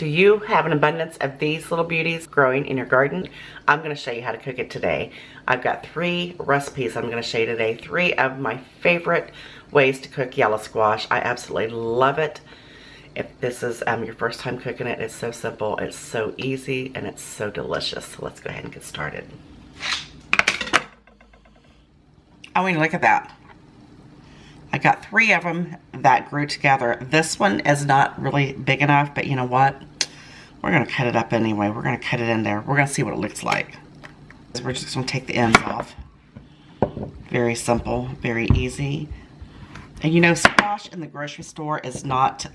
Do you have an abundance of these little beauties growing in your garden? I'm going to show you how to cook it today. I've got 3 recipes I'm going to show you today. 3 of my favorite ways to cook yellow squash. I absolutely love it. If this is your first time cooking it, it's so simple, it's so easy, and it's so delicious. So let's go ahead and get started. I mean, look at that. I got 3 of them that grew together. This one is not really big enough, but you know what? We're going to cut it up anyway. We're going to cut it in there. We're going to see what it looks like. We're just going to take the ends off. Very simple, very easy. And you know, squash in the grocery store is not,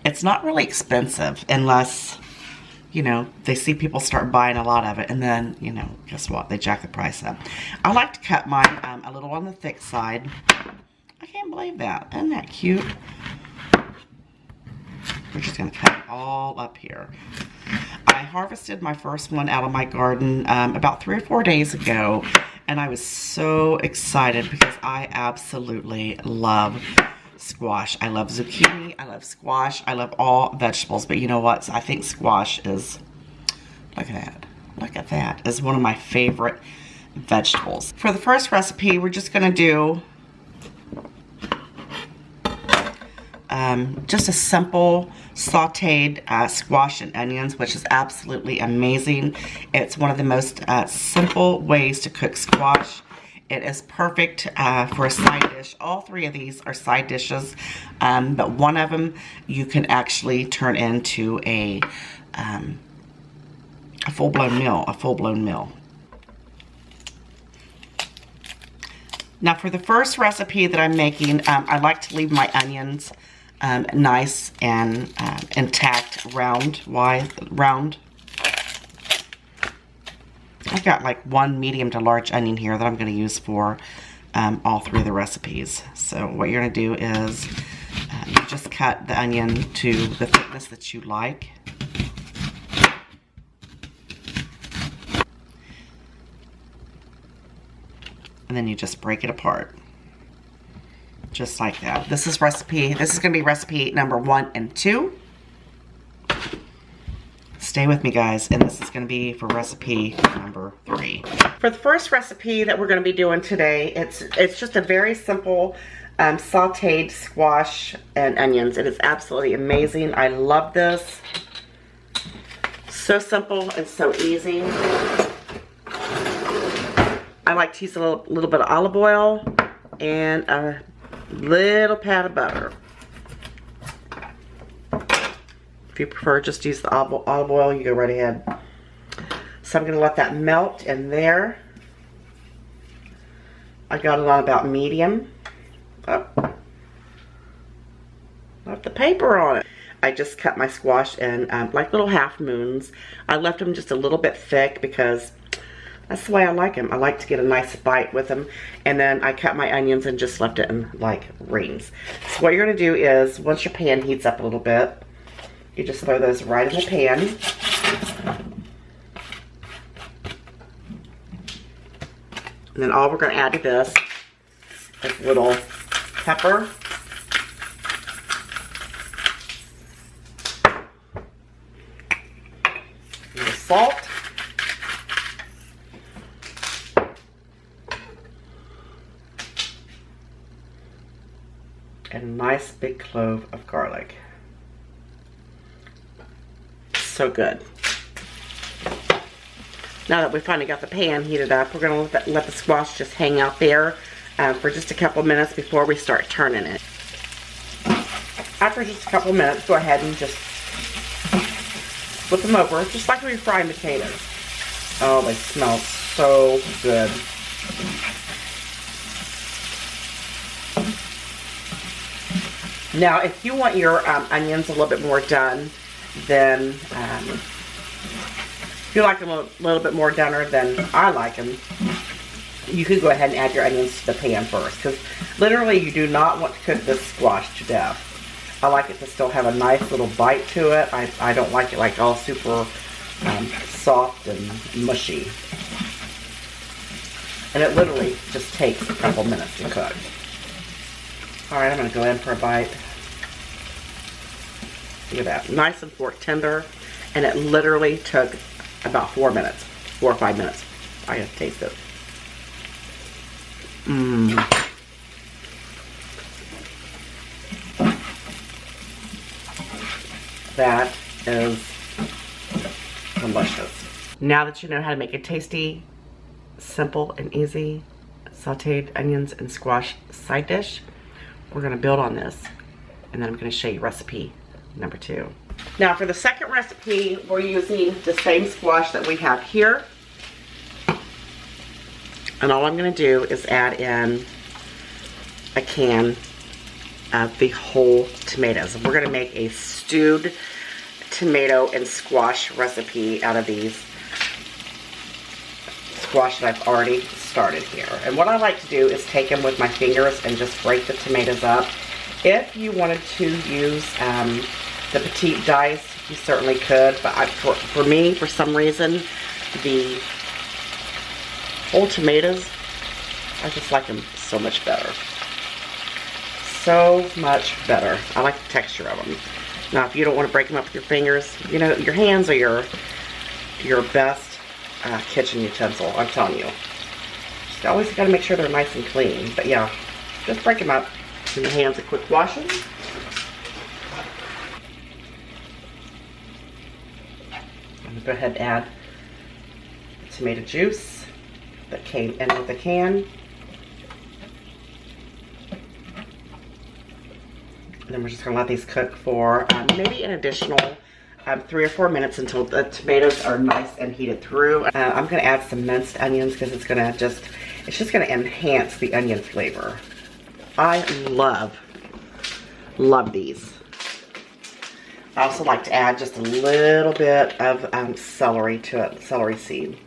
it's not really expensive unless, you know, they see people start buying a lot of it. And then, you know, guess what? They jack the price up. I like to cut mine a little on the thick side. I can't believe that. Isn't that cute? We're just going to cut it all up here. I harvested my first one out of my garden about 3 or 4 days ago. And I was so excited because I absolutely love squash. I love zucchini. I love squash. I love all vegetables. But you know what? I think squash is, look at that. Look at that. Is one of my favorite vegetables. For the first recipe, we're just going to do just a simple sauteed squash and onions, which is absolutely amazing. It's one of the most simple ways to cook squash. It is perfect for a side dish. All 3 of these are side dishes, but one of them you can actually turn into a full-blown meal. Now for the first recipe that I'm making, I like to leave my onions nice and intact, round. I've got like 1 medium to large onion here that I'm going to use for all 3 of the recipes. So what you're going to do is you just cut the onion to the thickness that you like. And then you just break it apart. Just like that. This is going to be recipe number 1 and 2. Stay with me, guys, and this is going to be for recipe number 3. For the first recipe that we're going to be doing today, it's just a very simple sauteed squash and onions. It is absolutely amazing. I love this. So simple and so easy. I like to use a little bit of olive oil and a little pat of butter. If you prefer just use the olive oil, you go right ahead. So I'm going to let that melt in there. I got it on about medium. Oh, left the paper on it. I just cut my squash in like little half moons. I left them just a little bit thick because that's the way I like them. I like to get a nice bite with them. And then I cut my onions and just left it in like rings. So what you're going to do is, once your pan heats up a little bit, you just throw those right in the pan. And then all we're going to add to this is a little pepper. A little salt. And a nice big clove of garlic. So good. Now that we finally got the pan heated up, we're going to let the squash just hang out there for just a couple minutes before we start turning it. After just a couple minutes, go ahead and just flip them over, just like we were frying potatoes. Oh, they smell so good. Now, if you want your onions a little bit more done, then if you like them a little bit more doner than I like them, you could go ahead and add your onions to the pan first. Because literally, you do not want to cook this squash to death. I like it to still have a nice little bite to it. I don't like it like all super soft and mushy. And it literally just takes a couple minutes to cook. Alright, I'm going to go in for a bite. Look at that, nice and fork tender. And it literally took about 4 minutes, 4 or 5 minutes. I gotta taste it. That is delicious. Now that you know how to make a tasty, simple, and easy sauteed onions and squash side dish, we're gonna build on this. And then I'm gonna show you recipe number 2. Now for the second recipe, we're using the same squash that we have here. And all I'm gonna do is add in a can of the whole tomatoes. We're gonna make a stewed tomato and squash recipe out of these squash that I've already started here. And what I like to do is take them with my fingers and just break the tomatoes up. If you wanted to use the petite dice, you certainly could, but for me, for some reason, the whole tomatoes, I just like them so much better. So much better. I like the texture of them. Now, if you don't want to break them up with your fingers, you know, your hands are your best kitchen utensil, I'm telling you. Just always got to make sure they're nice and clean. But yeah, just break them up. Give your hands a quick washing. I'm going to go ahead and add the tomato juice that came in with the can. And then we're just going to let these cook for maybe an additional 3 or 4 minutes until the tomatoes are nice and heated through. I'm going to add some minced onions because it's just going to enhance the onion flavor. I love these. I also like to add just a little bit of celery to it, celery seed.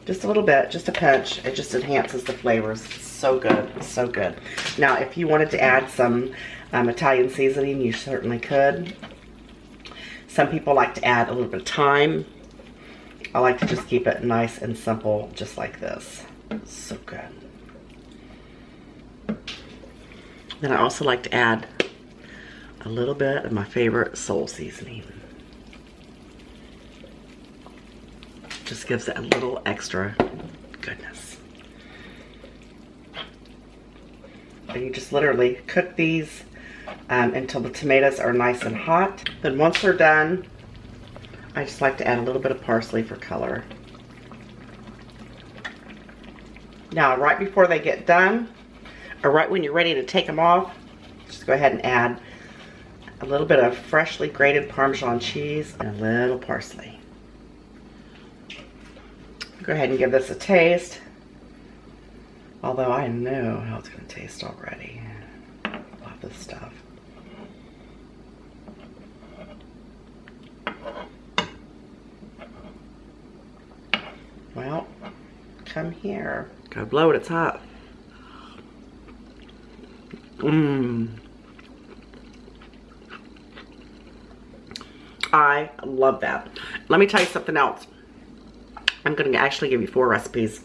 Just a little bit, just a pinch. It just enhances the flavors. So good, so good. Now, if you wanted to add some Italian seasoning, you certainly could. Some people like to add a little bit of thyme. I like to just keep it nice and simple, just like this. So good. Then I also like to add a little bit of my favorite soul seasoning. Just gives it a little extra goodness. And you just literally cook these until the tomatoes are nice and hot. Then once they're done, I just like to add a little bit of parsley for color. Now, right before they get done, or right when you're ready to take them off, just go ahead and add a little bit of freshly grated Parmesan cheese and a little parsley. Go ahead and give this a taste. Although I know how it's going to taste already. Love this stuff. Well, come here. Go blow it, it's hot. I love that. Let me tell you something else. I'm going to actually give you 4 recipes.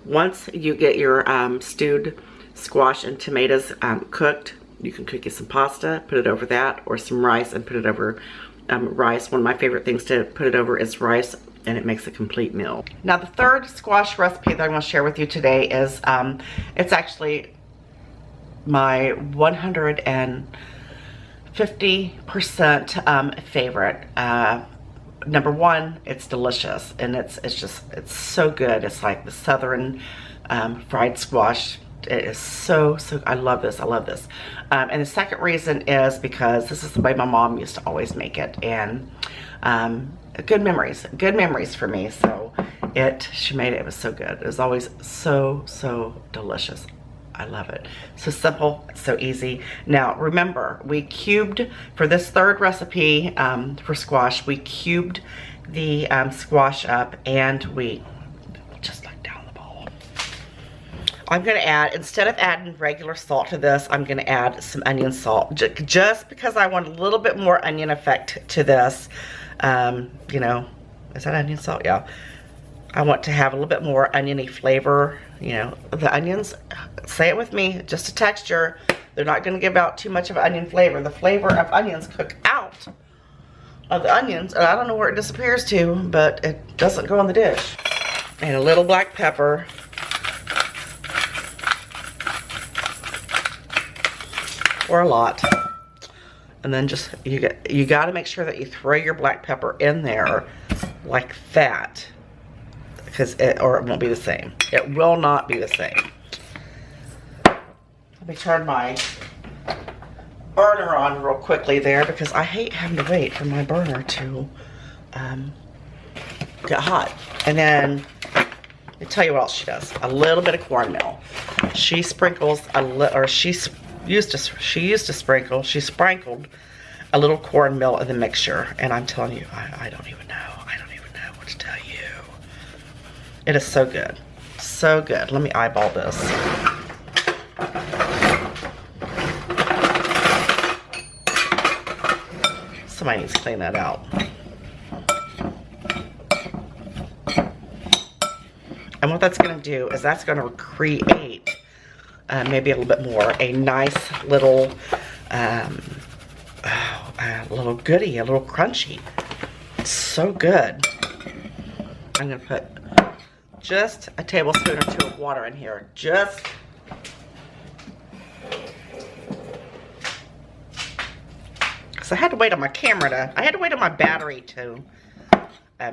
Once you get your stewed squash and tomatoes cooked, you can cook you some pasta, put it over that, or some rice and put it over rice. One of my favorite things to put it over is rice, and it makes a complete meal. Now, the third squash recipe that I'm going to share with you today is, it's actually my 150% favorite. Number 1, it's delicious, and it's so good. It's like the southern fried squash. It is so I love this. I love this. And the second reason is because this is the way my mom used to always make it, and good memories for me. So she made it. It was so good. It was always so delicious. I love it. So simple, so easy. Now remember, we cubed, for this third recipe for squash, we cubed the squash up, and we just like down the bowl. I'm gonna add, instead of adding regular salt to this, I'm gonna add some onion salt, just because I want a little bit more onion effect to this. You know, is that onion salt? Yeah. I want to have a little bit more oniony flavor. You know, the onions, say it with me, just a texture. They're not going to give out too much of onion flavor. The flavor of onions cook out of the onions. And I don't know where it disappears to, but it doesn't go in the dish. And a little black pepper. Or a lot. And then just, you got to make sure that you throw your black pepper in there like that. Or it won't be the same. It will not be the same. Let me turn my burner on real quickly there because I hate having to wait for my burner to get hot. And then, let me tell you what else she does. A little bit of cornmeal. She sprinkles she sprinkled a little cornmeal in the mixture. And I'm telling you, I don't even know. I don't even know what to tell you. It is so good. So good. Let me eyeball this. Somebody needs to clean that out. And what that's going to do is that's going to create maybe a little bit more a nice little little goodie, a little crunchy. It's so good. I'm going to put just a tablespoon or 2 of water in here. Just I had to wait on my camera I had to wait on my battery to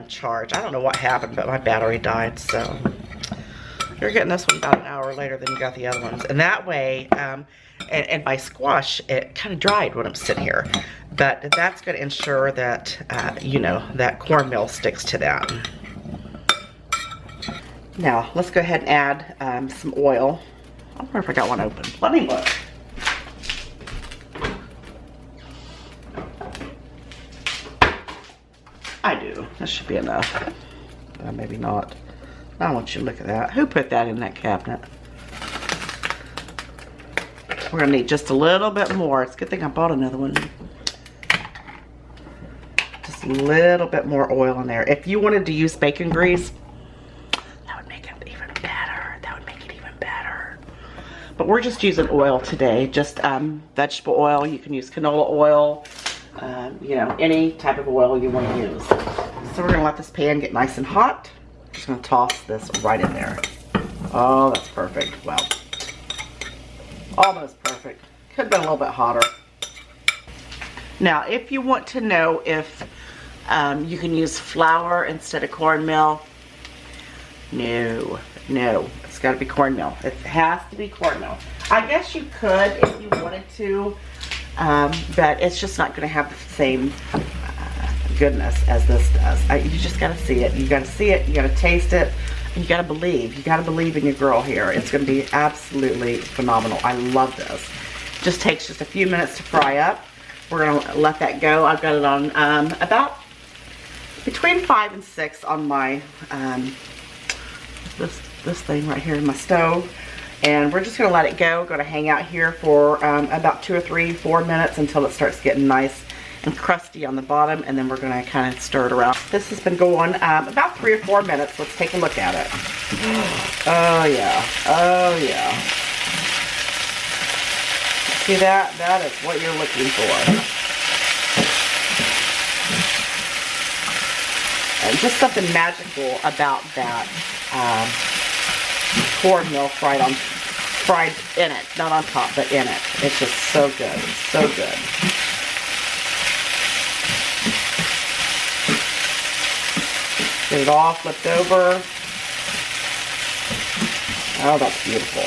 charge. I don't know what happened, but my battery died, so you're getting this one about an hour later than you got the other ones. And that way, and my squash, it kind of dried when I'm sitting here. But that's going to ensure that, you know, that cornmeal sticks to that. Now, let's go ahead and add some oil. I wonder if I got one open. Let me look. I do. That should be enough. Maybe not. I want you to look at that. Who put that in that cabinet? We're going to need just a little bit more. It's a good thing I bought another one. Just a little bit more oil in there. If you wanted to use bacon grease, that would make it even better. That would make it even better. But we're just using oil today. Just vegetable oil. You can use canola oil. You know, any type of oil you want to use. So we're going to let this pan get nice and hot. Just going to toss this right in there. Oh, that's perfect. Well, almost perfect. Could have been a little bit hotter. Now, if you want to know if you can use flour instead of cornmeal, no, it's got to be cornmeal. It has to be cornmeal. I guess you could if you wanted to. But it's just not going to have the same goodness as this does. You just got to see it. You got to see it. You got to taste it. And you got to believe. You got to believe in your girl here. It's going to be absolutely phenomenal. I love this. Just takes just a few minutes to fry up. We're going to let that go. I've got it on about between 5 and 6 on my this thing right here in my stove. And we're just going to let it go. Going to hang out here for about 2 or 3, 4 minutes until it starts getting nice and crusty on the bottom. And then we're going to kind of stir it around. This has been going about 3 or 4 minutes. Let's take a look at it. Oh, yeah. Oh, yeah. See that? That is what you're looking for. And just something magical about that. Cornmeal fried in it, not on top, but in it. It's just so good. It's so good. Get it all flipped over. Oh, that's beautiful.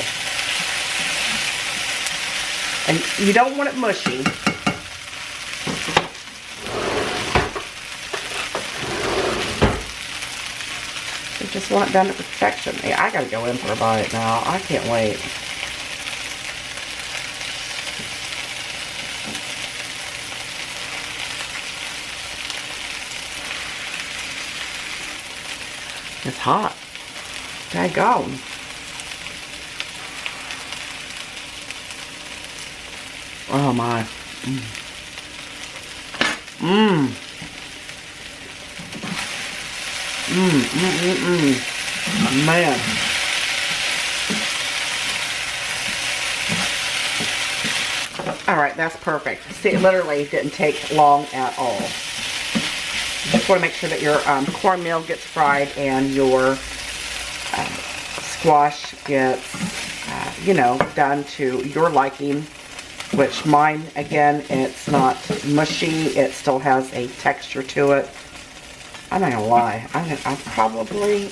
And you don't want it mushy. You just want it done to perfection. Yeah, I gotta go in for a bite now. I can't wait. It's hot. Daggone. Oh my. Man. Alright, that's perfect. See, it literally didn't take long at all. Just want to make sure that your cornmeal gets fried and your squash gets, you know, done to your liking. Which mine, again, it's not mushy. It still has a texture to it. I'm not gonna lie. I'm probably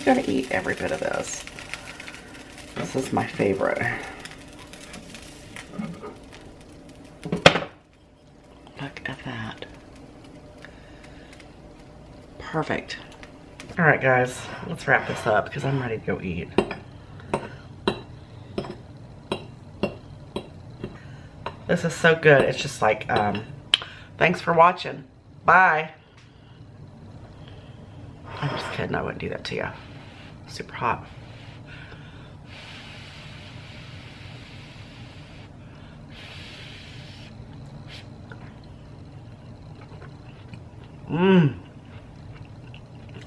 gonna eat every bit of this. This is my favorite. Look at that. Perfect. All right, guys, let's wrap this up because I'm ready to go eat. This is so good. It's just like, thanks for watching. Bye. I'm just kidding. I wouldn't do that to you. Super hot.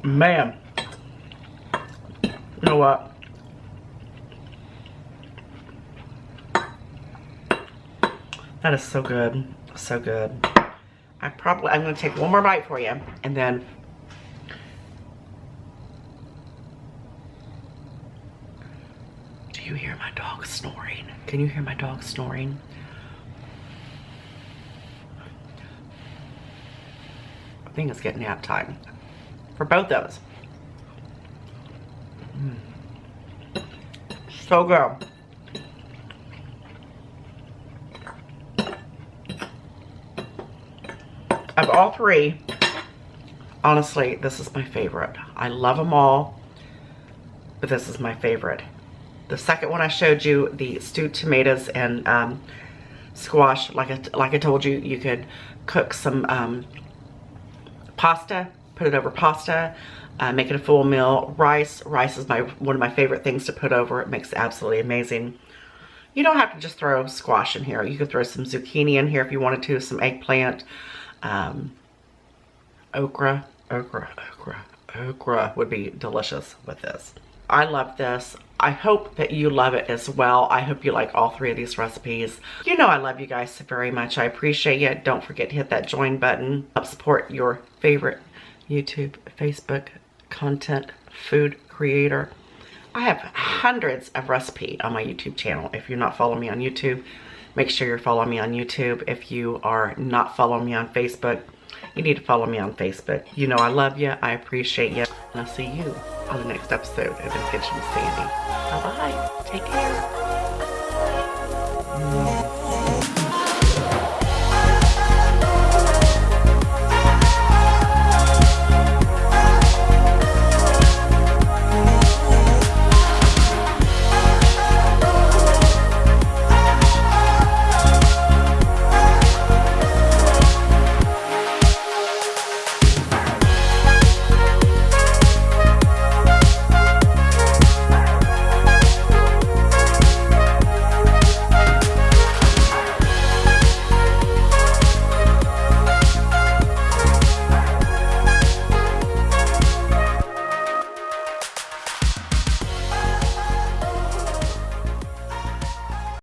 Man. You know what? That is so good. So good. I'm going to take one more bite for you. And then... Do you hear my dog snoring? Can you hear my dog snoring? I think it's getting nap time. For both those. So good. Of all three, honestly, this is my favorite. I love them all, but this is my favorite. The second one I showed you, the stewed tomatoes and squash, like I told you, you could cook some pasta, put it over pasta, make it a full meal. Rice is one of my favorite things to put over. It makes it absolutely amazing. You don't have to just throw squash in here. You could throw some zucchini in here if you wanted to, some eggplant. Okra would be delicious with this. I love this. I hope that you love it as well. I hope you like all three of these recipes. You know I love you guys so very much. I appreciate you. Don't forget to hit that join button. Help support your favorite YouTube, Facebook content food creator. I have hundreds of recipes on my YouTube channel. If you're not following me on YouTube, make sure you're following me on YouTube. If you are not following me on Facebook, you need to follow me on Facebook. You know I love you. I appreciate you. And I'll see you on the next episode of In the Kitchen with Sandy. Bye-bye. Take care.